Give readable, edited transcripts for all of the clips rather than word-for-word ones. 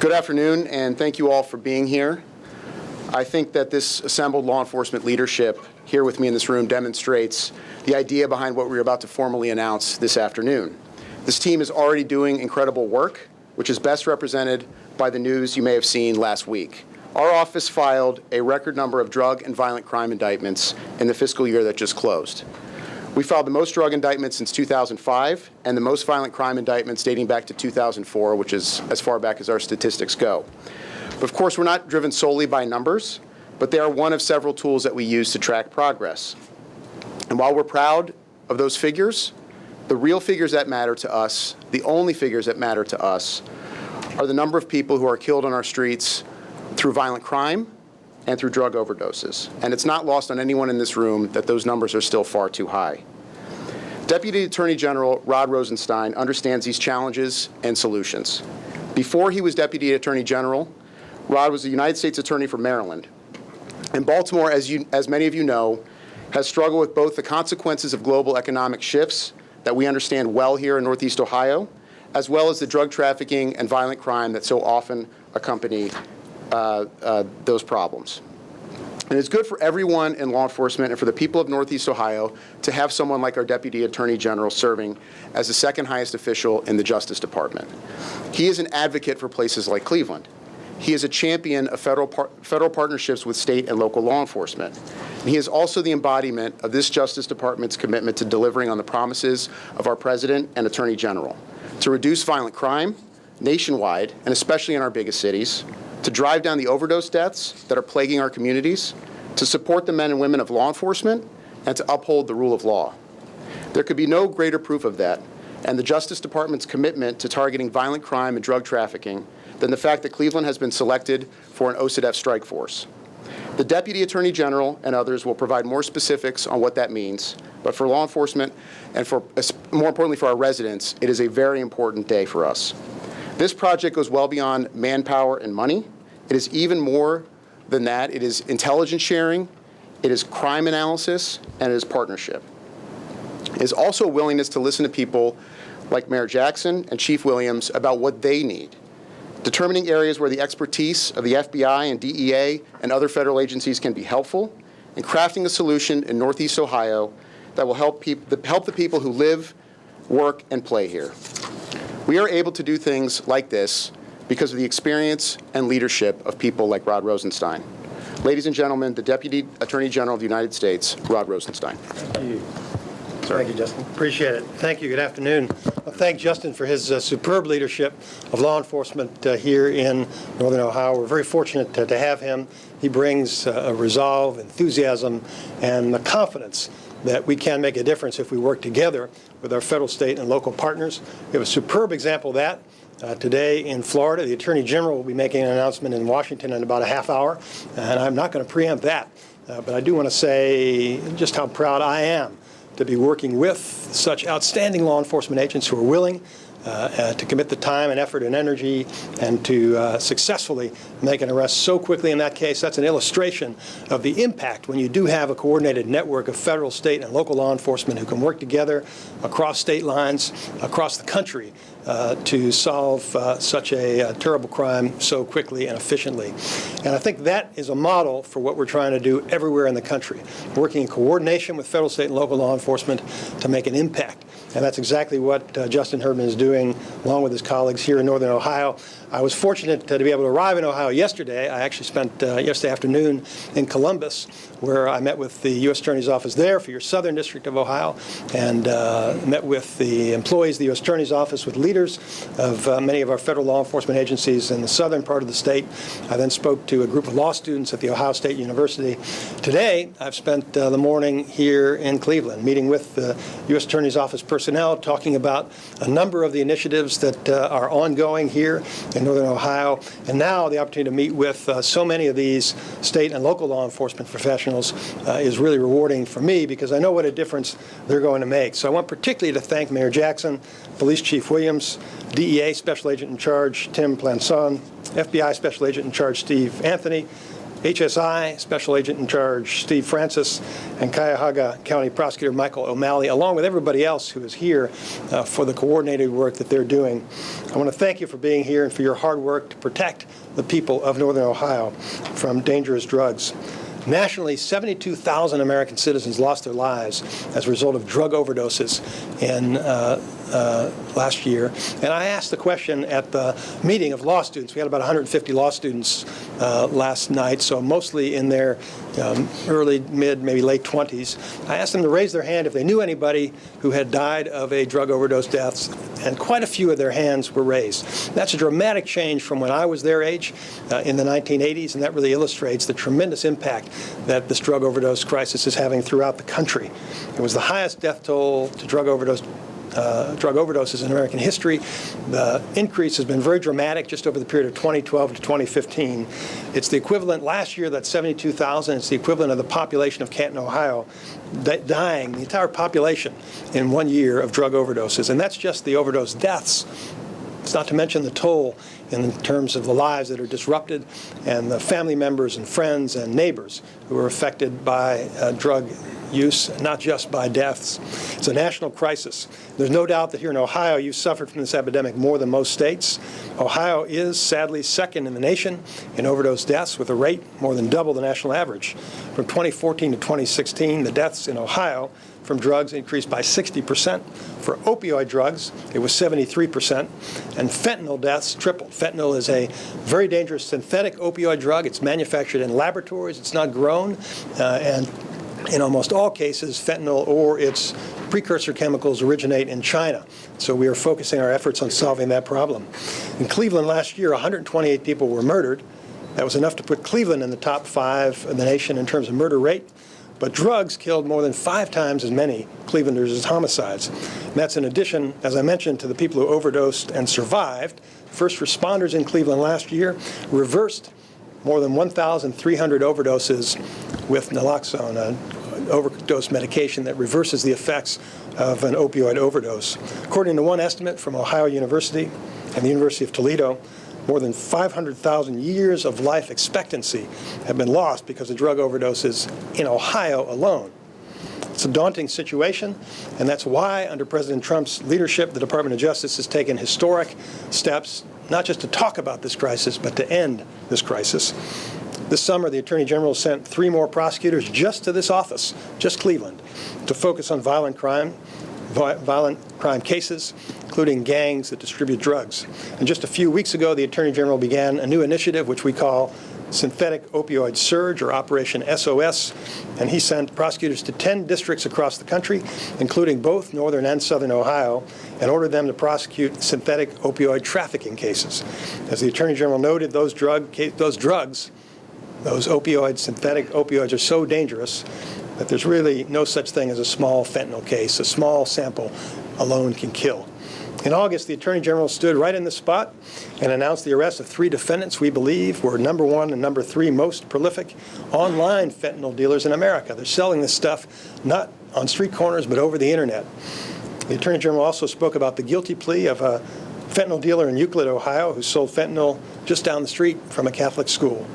Good afternoon, and thank you all for being here. I think that this assembled law enforcement leadership here with me in this room demonstrates the idea behind what we're about to formally announce this afternoon. This team is already doing incredible work, which is best represented by the news you may have seen last week. Our office filed a record number of drug and violent crime indictments in the fiscal year that just closed. We filed the most drug indictments since 2005 and the most violent crime indictments dating back to 2004, which is as far back as our statistics go. But of course, we're not driven solely by numbers, but they are one of several tools that we use to track progress. And while we're proud of those figures, the real figures that matter to us, the only figures that matter to us, are the number of people who are killed on our streets through violent crime and through drug overdoses. And it's not lost on anyone in this room that those numbers are still far too high. Deputy Attorney General Rod Rosenstein understands these challenges and solutions. Before he was Deputy Attorney General, Rod was the United States Attorney for Maryland. And Baltimore, as many of you know, has struggled with both the consequences of global economic shifts that we understand well here in Northeast Ohio, as well as the drug trafficking and violent crime that so often accompany those problems. And it's good for everyone in law enforcement and for the people of Northeast Ohio to have someone like our Deputy Attorney General serving as the second highest official in the Justice Department. He is an advocate for places like Cleveland. He is a champion of federal partnerships with state and local law enforcement. And he is also the embodiment of this Justice Department's commitment to delivering on the promises of our President and Attorney General to reduce violent crime nationwide, and especially in our biggest cities, to drive down the overdose deaths that are plaguing our communities, to support the men and women of law enforcement, and to uphold the rule of law. There could be no greater proof of that, and the Justice Department's commitment to targeting violent crime and drug trafficking, than the fact that Cleveland has been selected for an OCDETF strike force. The Deputy Attorney General and others will provide more specifics on what that means, but for law enforcement and more importantly for our residents, it is a very important day for us. This project goes well beyond manpower and money. It is even more than that. It is intelligence sharing, it is crime analysis, and it is partnership. It is also a willingness to listen to people like Mayor Jackson and Chief Williams about what they need, determining areas where the expertise of the FBI and DEA and other federal agencies can be helpful, and crafting a solution in Northeast Ohio that will help the people who live, work, and play here. We are able to do things like this because of the experience and leadership of people like Rod Rosenstein. Ladies and gentlemen, the Deputy Attorney General of the United States, Rod Rosenstein. Thank you. Thank you, Justin. Appreciate it. Thank you. Good afternoon. I thank Justin for his superb leadership of law enforcement here in Northern Ohio. We're very fortunate to have him. He brings a resolve, enthusiasm, and the confidence that we can make a difference if we work together with our federal, state, and local partners. We have a superb example of that. Today in Florida, the Attorney General will be making an announcement in Washington in about a half hour, and I'm not going to preempt that. But I do want to say just how proud I am to be working with such outstanding law enforcement agents who are willing to commit the time and effort and energy and to successfully make an arrest so quickly in that case. That's an illustration of the impact when you do have a coordinated network of federal, state, and local law enforcement who can work together across state lines, across the country, to solve such a terrible crime so quickly and efficiently. And I think that is a model for what we're trying to do everywhere in the country, working in coordination with federal, state, and local law enforcement to make an impact. And that's exactly what Justin Herdman is doing, along with his colleagues here in Northern Ohio. I was fortunate to be able to arrive in Ohio yesterday. I actually spent yesterday afternoon in Columbus, where I met with the U.S. Attorney's Office there for your Southern District of Ohio, and met with the employees of the U.S. Attorney's Office, with leaders of many of our federal law enforcement agencies in the southern part of the state. I then spoke to a group of law students at The Ohio State University. Today, I've spent the morning here in Cleveland, meeting with the U.S. Attorney's Office personnel, talking about a number of the initiatives that are ongoing here in Northern Ohio, and now the opportunity to meet with so many of these state and local law enforcement professionals is really rewarding for me, because I know what a difference they're going to make. So I want particularly to thank Mayor Jackson, Police Chief Williams, DEA Special Agent in Charge Tim Planson, FBI Special Agent in Charge Steve Anthony, HSI Special Agent in Charge Steve Francis, and Cuyahoga County Prosecutor Michael O'Malley, along with everybody else who is here for the coordinated work that they're doing. I want to thank you for being here and for your hard work to protect the people of Northern Ohio from dangerous drugs. Nationally, 72,000 American citizens lost their lives as a result of drug overdoses in last year. And I asked the question at the meeting of law students. We had about 150 law students last night, so mostly in their early, mid, maybe late 20s. I asked them to raise their hand if they knew anybody who had died of a drug overdose death, and quite a few of their hands were raised. That's a dramatic change from when I was their age in the 1980s, and that really illustrates the tremendous impact that this drug overdose crisis is having throughout the country. It was the highest death toll to drug overdoses in American history. The increase has been very dramatic just over the period of 2012 to 2015. It's the equivalent, last year, that's 72,000. It's the equivalent of the population of Canton, Ohio, dying, the entire population, in 1 year of drug overdoses. And that's just the overdose deaths. It's not to mention the toll in terms of the lives that are disrupted and the family members and friends and neighbors who are affected by drug use, not just by deaths. It's a national crisis. There's no doubt that here in Ohio, you suffered from this epidemic more than most states. Ohio is sadly second in the nation in overdose deaths, with a rate more than double the national average. From 2014 to 2016, the deaths in Ohio from drugs increased by 60%. For opioid drugs, it was 73%. And fentanyl deaths tripled. Fentanyl is a very dangerous synthetic opioid drug. It's manufactured in laboratories. It's not grown. And in almost all cases, fentanyl or its precursor chemicals originate in China. So we are focusing our efforts on solving that problem. In Cleveland last year, 128 people were murdered. That was enough to put Cleveland in the top 5 in the nation in terms of murder rate. But drugs killed more than 5 times as many Clevelanders as homicides. And that's in addition, as I mentioned, to the people who overdosed and survived. First responders in Cleveland last year reversed more than 1,300 overdoses with naloxone, an overdose medication that reverses the effects of an opioid overdose. According to one estimate from Ohio University and the University of Toledo, more than 500,000 years of life expectancy have been lost because of drug overdoses in Ohio alone. It's a daunting situation, and that's why, under President Trump's leadership, the Department of Justice has taken historic steps, not just to talk about this crisis, but to end this crisis. This summer, the Attorney General sent 3 more prosecutors just to this office, just Cleveland, to focus on violent crime cases, including gangs that distribute drugs. And just a few weeks ago, the Attorney General began a new initiative, which we call Synthetic Opioid Surge, or Operation SOS, and he sent prosecutors to 10 districts across the country, including both northern and southern Ohio, and ordered them to prosecute synthetic opioid trafficking cases. As the Attorney General noted, those synthetic opioids are so dangerous that there's really no such thing as a small fentanyl case. A small sample alone can kill. In August, the Attorney General stood right in this spot and announced the arrest of 3 defendants we believe were number 1 and number 3 most prolific online fentanyl dealers in America. They're selling this stuff not on street corners, but over the internet. The Attorney General also spoke about the guilty plea of a fentanyl dealer in Euclid, Ohio, who sold fentanyl just down the street from a Catholic school.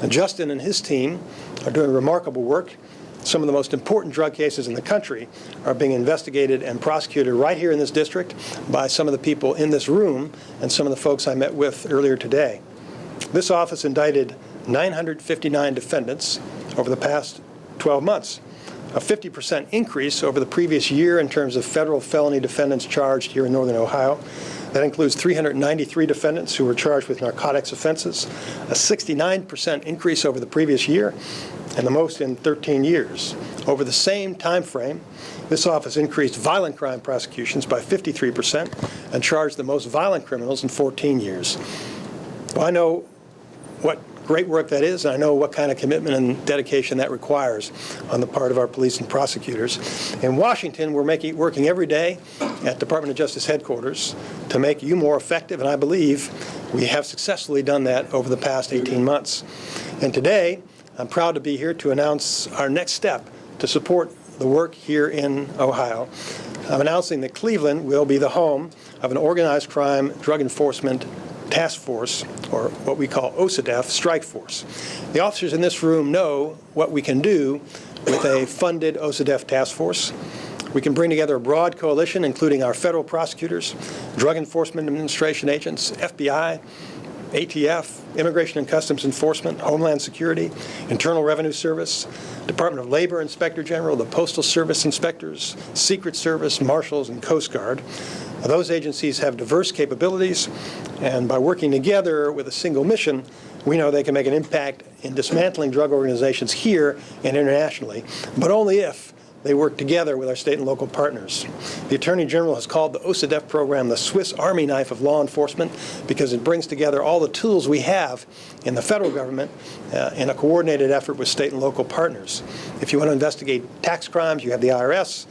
And Justin and his team are doing remarkable work. Some of the most important drug cases in the country are being investigated and prosecuted right here in this district by some of the people in this room and some of the folks I met with earlier today. This office indicted 959 defendants over the past 12 months, a 50% increase over the previous year in terms of federal felony defendants charged here in Northern Ohio. That includes 393 defendants who were charged with narcotics offenses, a 69% increase over the previous year, and the most in 13 years. Over the same time frame, this office increased violent crime prosecutions by 53% and charged the most violent criminals in 14 years. Well, I know what great work that is, and I know what kind of commitment and dedication that requires on the part of our police and prosecutors. In Washington, we're working every day at Department of Justice headquarters to make you more effective, and I believe we have successfully done that over the past 18 months. And today, I'm proud to be here to announce our next step to support the work here in Ohio. I'm announcing that Cleveland will be the home of an organized crime drug enforcement task force, or what we call OCDEF strike force. The officers in this room know what we can do with a funded OCDEF task force. We can bring together a broad coalition, including our federal prosecutors, Drug Enforcement Administration agents, FBI, ATF, Immigration and Customs Enforcement, Homeland Security, Internal Revenue Service, Department of Labor Inspector General, the Postal Service inspectors, Secret Service, Marshals, and Coast Guard. Those agencies have diverse capabilities, and by working together with a single mission, we know they can make an impact in dismantling drug organizations here and internationally, but only if they work together with our state and local partners. The Attorney General has called the OCDEF program the Swiss Army knife of law enforcement because it brings together all the tools we have in the federal government in a coordinated effort with state and local partners. If you want to investigate tax crimes, you have the IRS.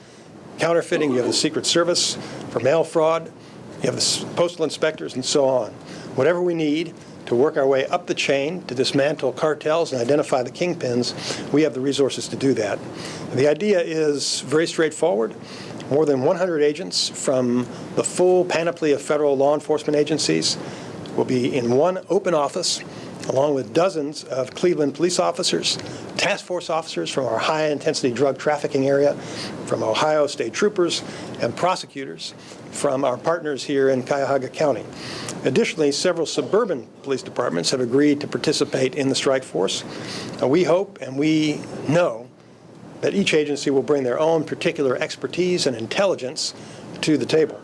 Counterfeiting, you have the Secret Service. For mail fraud, you have the postal inspectors, and so on. Whatever we need to work our way up the chain to dismantle cartels and identify the kingpins, we have the resources to do that. The idea is very straightforward. More than 100 agents from the full panoply of federal law enforcement agencies will be in one open office, along with dozens of Cleveland police officers, task force officers from our high-intensity drug trafficking area, from Ohio state troopers, and prosecutors from our partners here in Cuyahoga County. Additionally, several suburban police departments have agreed to participate in the strike force. We hope and we know that each agency will bring their own particular expertise and intelligence to the table,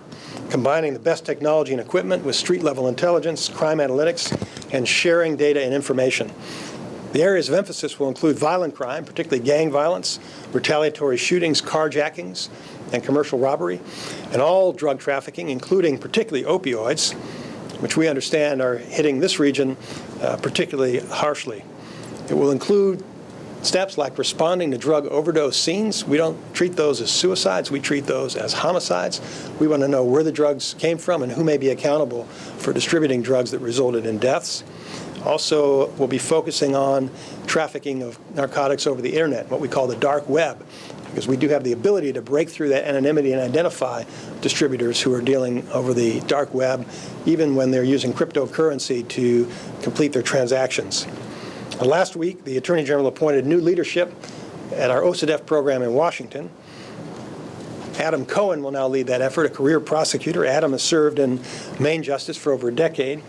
combining the best technology and equipment with street-level intelligence, crime analytics, and sharing data and information. The areas of emphasis will include violent crime, particularly gang violence, retaliatory shootings, carjackings, and commercial robbery, and all drug trafficking, including particularly opioids, which we understand are hitting this region particularly harshly. It will include steps like responding to drug overdose scenes. We don't treat those as suicides. We treat those as homicides. We want to know where the drugs came from and who may be accountable for distributing drugs that resulted in deaths. Also, we'll be focusing on trafficking of narcotics over the internet, what we call the dark web, because we do have the ability to break through that anonymity and identify distributors who are dealing over the dark web, even when they're using cryptocurrency to complete their transactions. Last week, the Attorney General appointed new leadership at our OCDEF program in Washington. Adam Cohen will now lead that effort, a career prosecutor. Adam has served in Maine Justice for over a decade.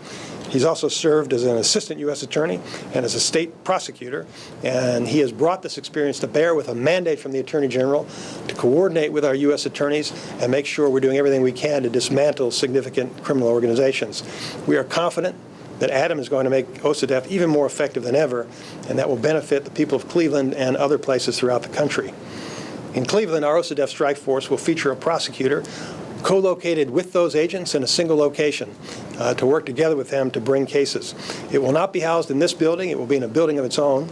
He's also served as an assistant U.S. attorney and as a state prosecutor, and he has brought this experience to bear with a mandate from the Attorney General to coordinate with our U.S. attorneys and make sure we're doing everything we can to dismantle significant criminal organizations. We are confident that Adam is going to make OCDEF even more effective than ever, and that will benefit the people of Cleveland and other places throughout the country. In Cleveland, our OCDEF strike force will feature a prosecutor co-located with those agents in a single location to work together with them to bring cases. It will not be housed in this building. It will be in a building of its own.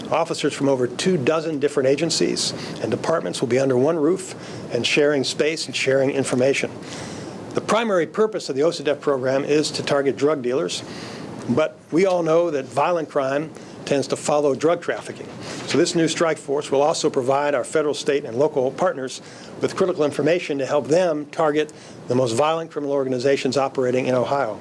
Officers from over 24 different agencies and departments will be under one roof and sharing space and sharing information. The primary purpose of the OCDEF program is to target drug dealers, but we all know that violent crime tends to follow drug trafficking. So this new strike force will also provide our federal, state, and local partners with critical information to help them target the most violent criminal organizations operating in Ohio.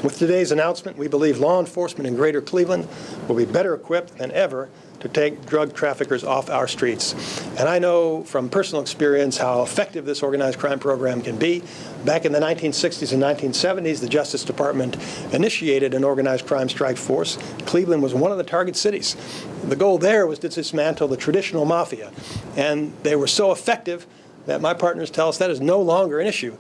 With today's announcement, we believe law enforcement in Greater Cleveland will be better equipped than ever to take drug traffickers off our streets. And I know from personal experience how effective this organized crime program can be. Back in the 1960s and 1970s, the Justice Department initiated an organized crime strike force. Cleveland was one of the target cities. The goal there was to dismantle the traditional mafia. And they were so effective that my partners tell us that is no longer an issue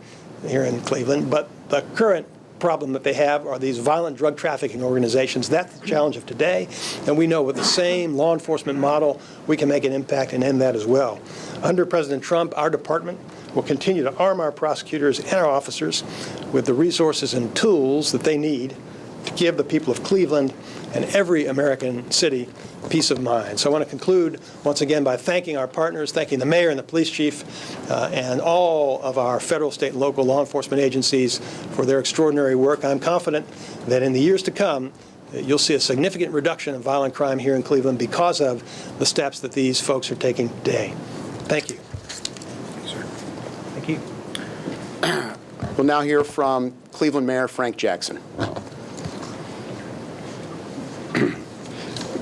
here in Cleveland, but the current problem that they have are these violent drug trafficking organizations. That's the challenge of today, and we know with the same law enforcement model, we can make an impact and end that as well. Under President Trump, our department will continue to arm our prosecutors and our officers with the resources and tools that they need to give the people of Cleveland and every American city peace of mind. So I want to conclude once again by thanking our partners, thanking the mayor and the police chief, and all of our federal, state, and local law enforcement agencies for their extraordinary work. I'm confident that in the years to come, you'll see a significant reduction in violent crime here in Cleveland because of the steps that these folks are taking today. Thank you. Thank you. We'll now hear from Cleveland Mayor Frank Jackson.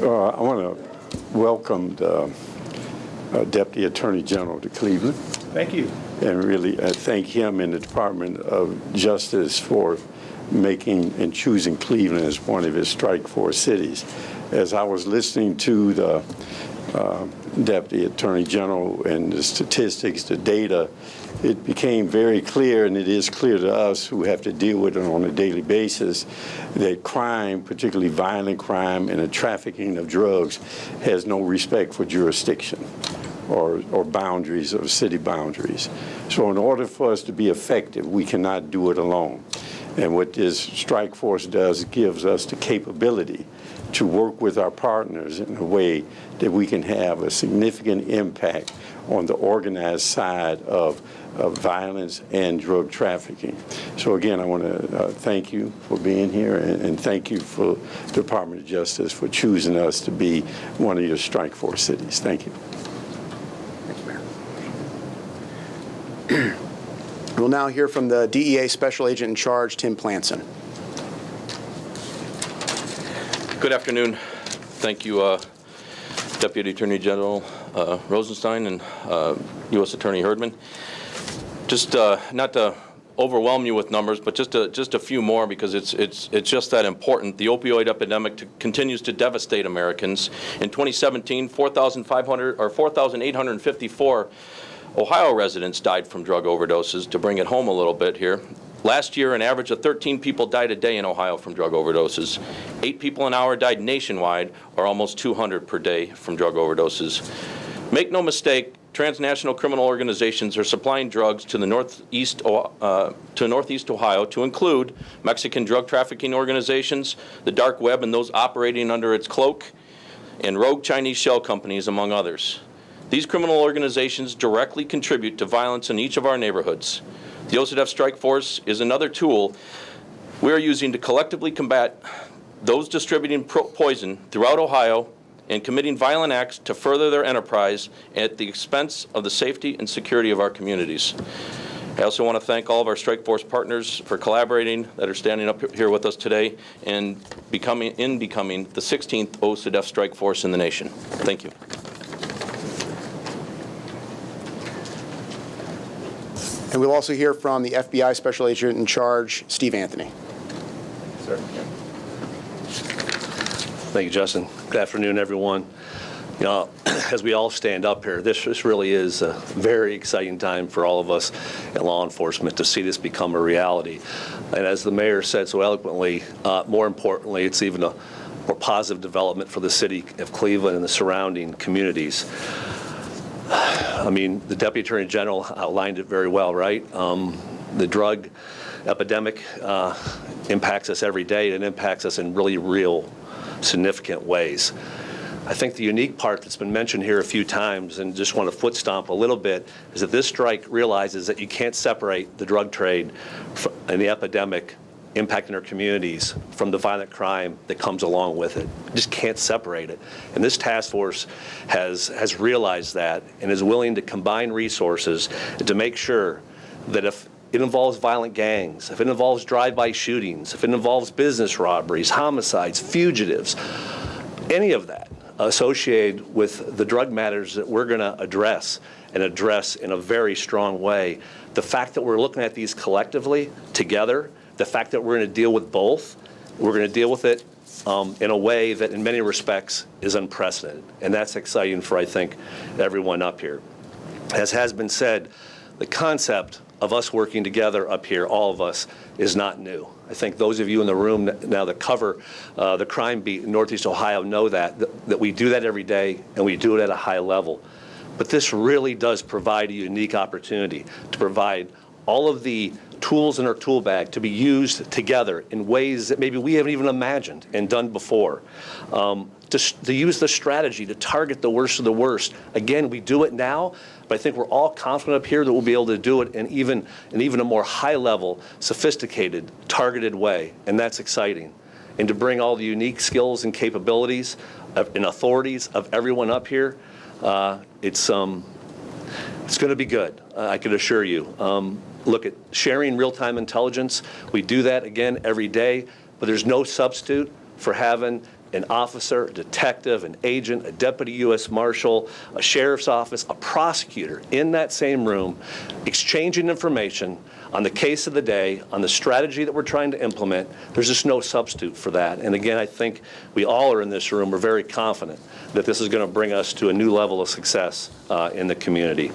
I want to welcome the Deputy Attorney General to Cleveland. Thank you. And really thank him and the Department of Justice for making and choosing Cleveland as one of his strike force cities. As I was listening to the Deputy Attorney General and the statistics, the data, it became very clear, and it is clear to us who have to deal with it on a daily basis, that crime, particularly violent crime and the trafficking of drugs, has no respect for jurisdiction or boundaries or city boundaries. So in order for us to be effective, we cannot do it alone. And what this strike force does, it gives us the capability to work with our partners in a way that we can have a significant impact on the organized side of violence and drug trafficking. So again, I want to thank you for being here, and thank you for the Department of Justice for choosing us to be one of your strike force cities. Thank you. Thank you, Mayor. We'll now hear from the DEA Special Agent in Charge, Tim Planson. Good afternoon. Thank you, Deputy Attorney General Rosenstein and U.S. Attorney Herdman. Just not to overwhelm you with numbers, but just a few more, because it's just that important. The opioid epidemic continues to devastate Americans. In 2017, 4,854 Ohio residents died from drug overdoses. To bring it home a little bit here, last year, an average of 13 people died a day in Ohio from drug overdoses. 8 people an hour died nationwide, or almost 200 per day from drug overdoses. Make no mistake, transnational criminal organizations are supplying drugs to the Northeast Ohio, to include Mexican drug trafficking organizations, the dark web and those operating under its cloak, and rogue Chinese shell companies, among others. These criminal organizations directly contribute to violence in each of our neighborhoods. The OCDF Strike Force is another tool we are using to collectively combat those distributing poison throughout Ohio and committing violent acts to further their enterprise at the expense of the safety and security of our communities. I also want to thank all of our Strike Force partners for collaborating, that are standing up here with us today, and becoming the 16th OCDF Strike Force in the nation. Thank you. And we'll also hear from the FBI Special Agent in Charge, Steve Anthony. Sir. Thank you, Justin. Good afternoon, everyone. You know, as we all stand up here, this really is a very exciting time for all of us in law enforcement to see this become a reality. And as the mayor said so eloquently, more importantly, it's even a more positive development for the city of Cleveland and the surrounding communities. I mean, the Deputy Attorney General outlined it very well, right? The drug epidemic impacts us every day, and impacts us in really real, significant ways. I think the unique part that's been mentioned here a few times, and just want to foot stomp a little bit, is that this strike realizes that you can't separate the drug trade and the epidemic impacting our communities from the violent crime that comes along with it. You just can't separate it. And this task force has realized that, and is willing to combine resources to make sure that if it involves violent gangs, if it involves drive-by shootings, if it involves business robberies, homicides, fugitives, any of that associated with the drug matters that we're going to address, and address in a very strong way, the fact that we're looking at these collectively, together, the fact that we're going to deal with both, we're going to deal with it in a way that in many respects is unprecedented. And that's exciting for, I think, everyone up here. As has been said, the concept of us working together up here, all of us, is not new. I think those of you in the room now that cover the crime beat in Northeast Ohio know that we do that every day, and we do it at a high level. But this really does provide a unique opportunity to provide all of the tools in our tool bag to be used together in ways that maybe we haven't even imagined and done before. To use the strategy to target the worst of the worst. Again, we do it now, but I think we're all confident up here that we'll be able to do it in even a more high-level, sophisticated, targeted way, and that's exciting. And to bring all the unique skills and capabilities and authorities of everyone up here, it's going to be good, I can assure you. Look at sharing real-time intelligence. We do that, again, every day, but there's no substitute for having an officer, a detective, an agent, a deputy U.S. Marshal, a sheriff's office, a prosecutor in that same room exchanging information on the case of the day, on the strategy that we're trying to implement. There's just no substitute for that. And again, I think we all are in this room are very confident that this is going to bring us to a new level of success in the community.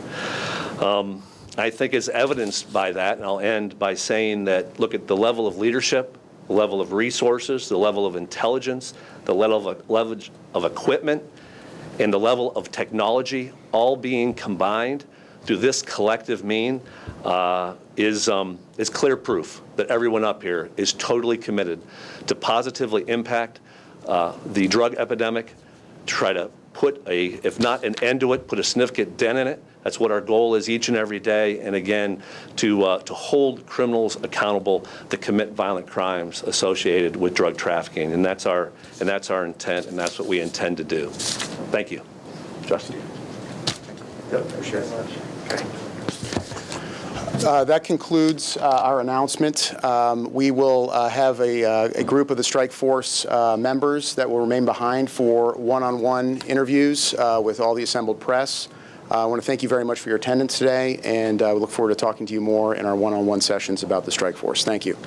I think it's evidenced by that, and I'll end by saying that, look at the level of leadership, the level of resources, the level of intelligence, the level of equipment, and the level of technology all being combined through this collective mean is clear proof that everyone up here is totally committed to positively impact the drug epidemic, to try to put if not an end to it, put a significant dent in it. That's what our goal is each and every day. And again, to hold criminals accountable that commit violent crimes associated with drug trafficking. And that's our intent, and that's what we intend to do. Thank you. Justin. That concludes our announcement. We will have a group of the strike force members that will remain behind for one-on-one interviews with all the assembled press. I want to thank you very much for your attendance today, and we look forward to talking to you more in our one-on-one sessions about the strike force. Thank you.